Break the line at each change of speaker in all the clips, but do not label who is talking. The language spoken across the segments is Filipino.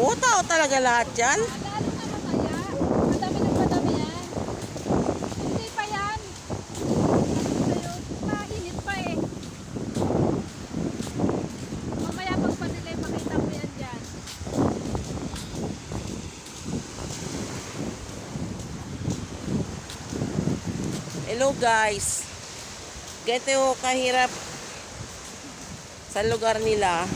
Oo, tao talaga lahat yan.
Lalo na mamaya. Madami ng madami yan. Hindi pa yan. Ano mainit pa eh. Mamaya pag panilay, makita mo yan dyan.
Hello guys. Ganito yung kahirap sa lugar nila.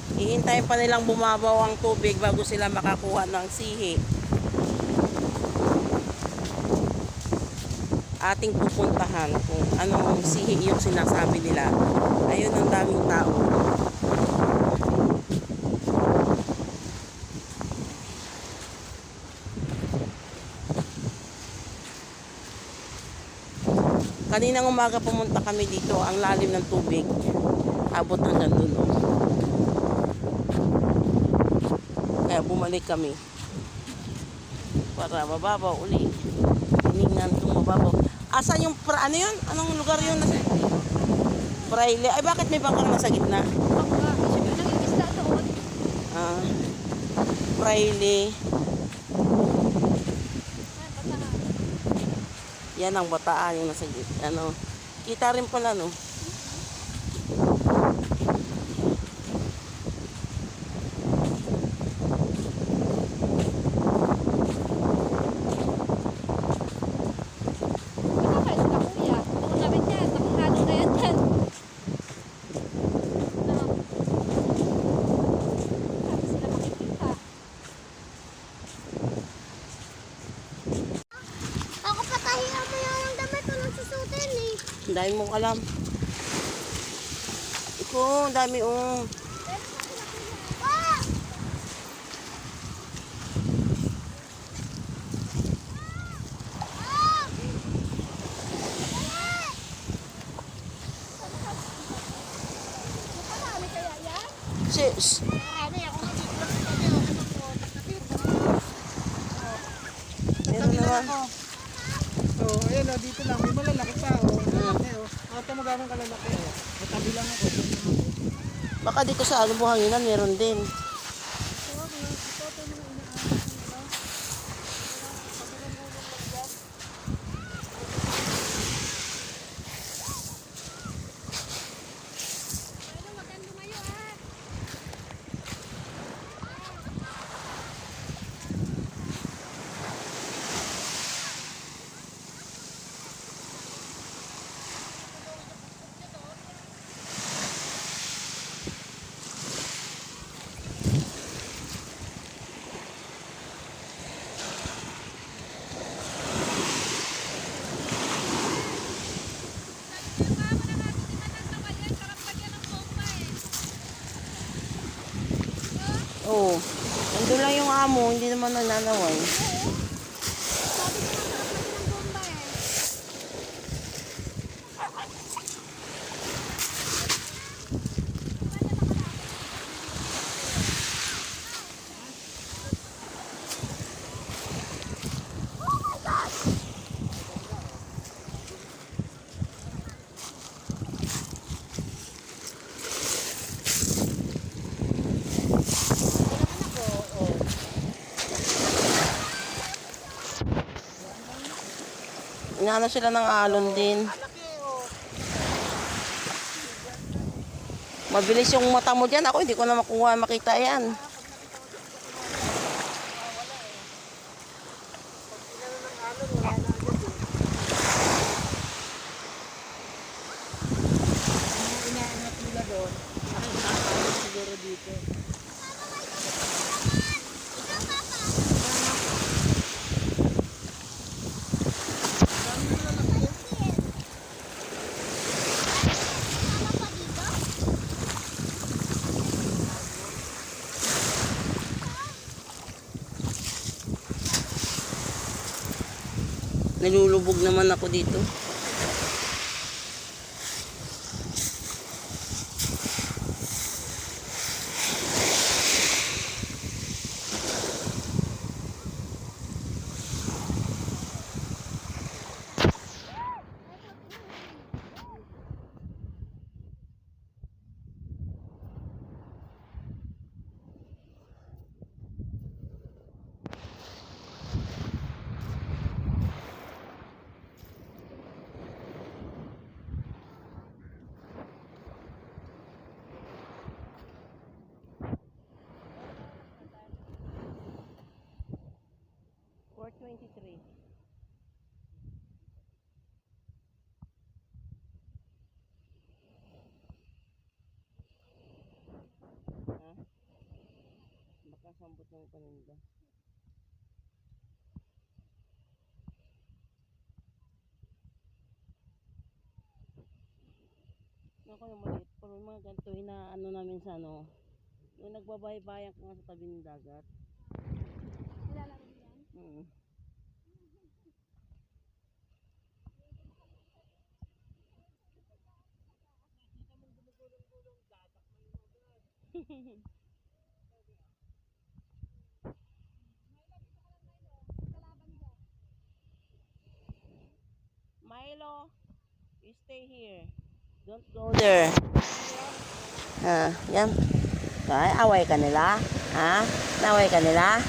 Hihintayin pa nilang bumabaw ang tubig bago sila makakuha ng sihi. Ating pupuntahan kung anong sihi yung sinasabi nila. Ayun, ang daming tao. Kaninang umaga pumunta kami dito, ang lalim ng tubig. Abot hanggang dulo. Kaya bumalik kami para mababaw uli. Hiningan itong mababaw. Asan yung, ano yun? Anong lugar yun? Praile. Ay, bakit may bangkang nasa gitna?
Baka, nangingisda doon.
Ah, Praile. Yan ang Bataan yung nasa gitna. Ano, kita rin pala, no?
Ako patahiya mo yan ang damit ko nang susutin eh.
Ang dami mong alam. Iko, ang dami
Ah! Ah!
Marami kaya yan?
Sis.
Marami ako
Meron naman.
Oh, ayan o, dito lang. May malalaki pa o. Malalaki o. Ito mo gano'ng kalalaki o. May tabi lang ako.
Baka dito sa ano buhanginan meron din. Oo. Nandun lang yung amo, hindi naman nananaway. Inaano sila ng alon din. Mabilis yung mata mo dyan. Ako hindi ko na makuha makita yan.
Inaanap nila doon. Nakikita siguro dito.
Nilulubog naman ako dito. 23. Ha? Baka sambot ng paninda. Ako yung maliit. Pero yung mga ganito, ano namin sa ano, yung nagbabaybayan ka nga sa tabi ng dagat.
Nilalaro mo yan?
Mm. Milo, you stay here. Don't go there. Yan. Ay, away ka nila? Ha? Naway ka nila?